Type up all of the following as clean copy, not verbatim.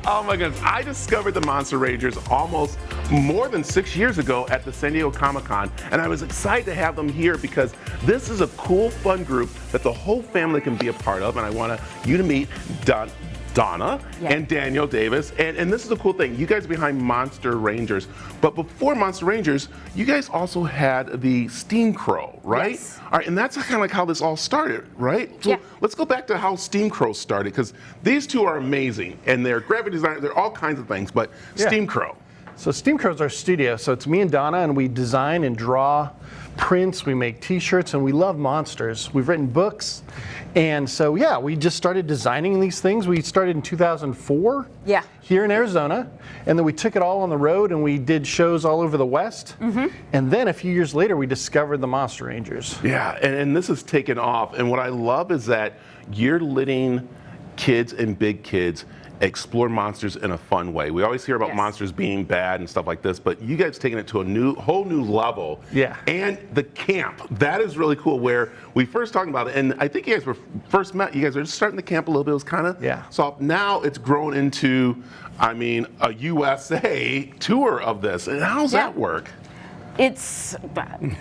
Oh my goodness. I discovered the Monster Rangers almost more than 6 years ago at the San Diego Comic-Con, and I was excited to have them here because this is a cool, fun group that the whole family can be a part of, and I want you to meet Dawna and Dawna Davis, and this is a cool thing. You guys are behind Monster Rangers, but before Monster Rangers, you guys also had the Steam Crow, right? Yes. All right, and that's kind of like how this all started, right? So Yeah. let's go back to how Steam Crow started, because these two are amazing, and they're graphic designers, they're all kinds of things, but Steam Crow. So Steam Crow's our studio. So it's me and Dawna, and we design and draw prints, we make t-shirts, and we love monsters. We've written books, and so yeah, we just started designing these things. We started in 2004 here in Arizona, and then we took it all on the road and we did shows all over the West. And then a few years later, we discovered the Monster Rangers. Yeah, and this has taken off, and what I love is that you're letting kids and big kids explore monsters in a fun way. We always hear about monsters being bad and stuff like this, but you guys taking it to a whole new level. Yeah. And the camp, that is really cool, where we first talked about it, and I think you guys were first met, you guys were just starting the camp a little bit, it was kind of soft. Now it's grown into, I mean, a USA tour of this. And how's that work? It's fun.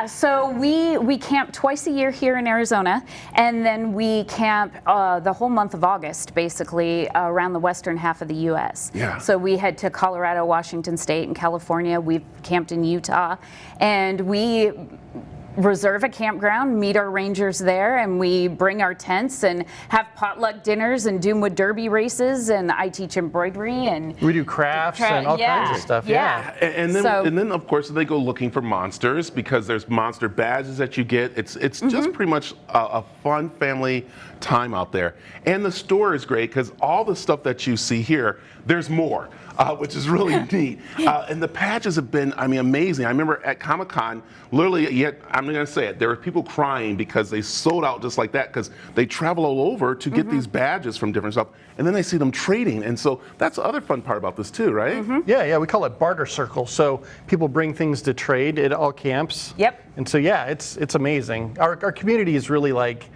So we camp twice a year here in Arizona, and then we camp the whole month of August, basically, around the western half of the U.S. Yeah. So we head to Colorado, Washington State, and California. We've camped in Utah, and we reserve a campground, meet our rangers there, and we bring our tents and have potluck dinners and Doomwood Derby races, and I teach embroidery, and we do crafts and all kinds of stuff. And then of course they go looking for monsters, because there's monster badges that you get. It's just pretty much a fun family time out there. And the store is great because all the stuff that you see here, there's more. Which is really neat. And the patches have been, I mean, amazing. I remember at Comic-Con, literally, I'm going to say it, there were people crying because they sold out just like that, because they travel all over to get these badges from different stuff, and then they see them trading. And so that's the other fun part about this too, right? Yeah, we call it barter circle. So people bring things to trade at all camps. And so yeah, it's amazing. Our community is really like,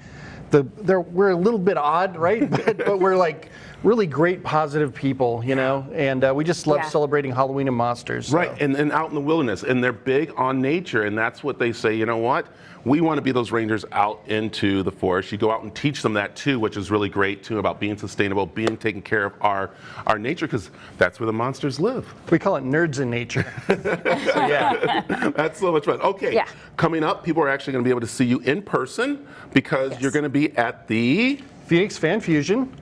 we're a little bit odd, right? but we're like really great, positive people, you know, and we just love celebrating Halloween and monsters. So. Right, and out in the wilderness, and they're big on nature, and that's what they say, you know what? We want to be those rangers out into the forest. You go out and teach them that too, which is really great too, about being sustainable, being taking care of our nature, because that's where the monsters live. We call it nerds in nature. That's so much fun. Okay, coming up, people are actually going to be able to see you in person, because you're going to be at the Phoenix Fan Fusion.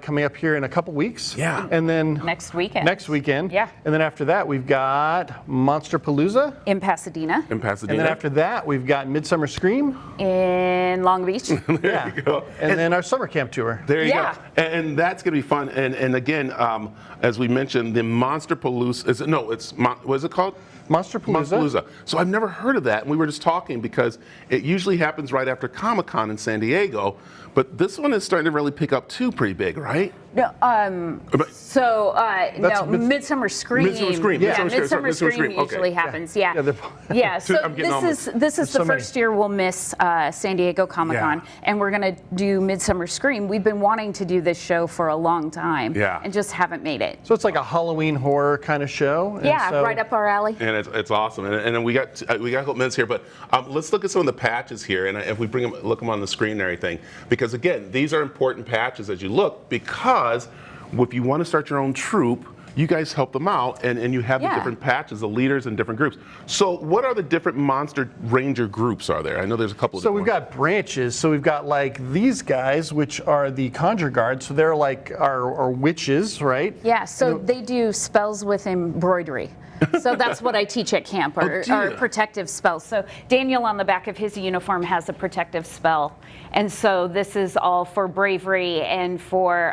Coming up here in a couple weeks. And then next weekend. And then after that, we've got Monsterpalooza in Pasadena. And then after that, we've got Midsummer Scream in Long Beach. There you go. And then our summer camp tour. There you go. And that's going to be fun. And again, as we mentioned, the Monsterpalooza, what is it called? Monsterpalooza. So I've never heard of that, and we were just talking because it usually happens right after Comic-Con in San Diego, but this one is starting to really pick up too, pretty big, right? No, Midsummer Scream. Midsummer Scream. Midsummer Scream usually happens. So this is the first year we'll miss San Diego Comic-Con, and we're going to do Midsummer Scream. We've been wanting to do this show for a long time, and just haven't made it. So it's like a Halloween horror kind of show. Right up our alley. And it's awesome. And then we got a couple minutes here, but let's look at some of the patches here, and if we look them on the screen and everything, because again, these are important patches as you look, because if you want to start your own troop, you guys help them out, and you have the different patches, the leaders in different groups. So what are the different Monster Ranger groups are there? I know there's a couple of So we've got branches. So we've got like these guys, which are the Conjure Guard. So they're like our witches, right? Yeah, so they do spells with embroidery. So that's what I teach at camp, or protective spells. So Daniel on the back of his uniform has a protective spell. And so this is all for bravery and for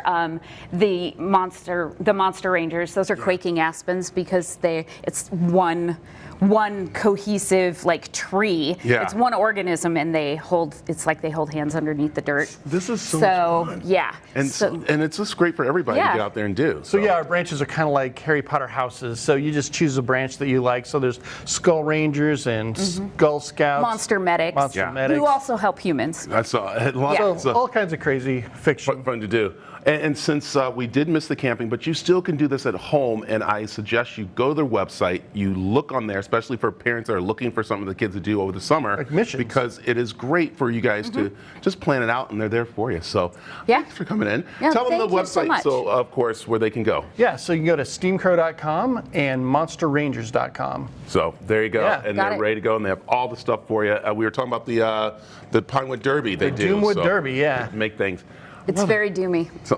the Monster Rangers. Those are Quaking Aspens, because it's one cohesive like tree. It's one organism, and it's like they hold hands underneath the dirt. This is so much fun. And it's just great for everybody to get out there and do. So our branches are kind of like Harry Potter houses. So you just choose choose a branch that you like. So there's Skull Rangers and Skull Scouts. Monster medics. Monster medics. Who also help humans. That's all kinds of crazy fiction. fun to do. And since we did miss the camping, but you still can do this at home, and I suggest you go to their website, you look on there, especially for parents that are looking for something the kids to do over the summer. Like missions. Because it is great for you guys to just plan it out, and they're there for you. So thanks for coming in. Yeah, Tell them the thank you so website, much. so of course, where they can go. Yeah, so you can go to steamcrow.com and monsterrangers.com. So there you go, Yeah. and Got they're it. ready to go, and they have all the stuff for you. We were talking about the Pinewood Derby they do. Doomwood so Derby, yeah. Make things. It's very doomy. So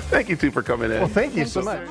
thank you two for coming in. Well, thank you so much.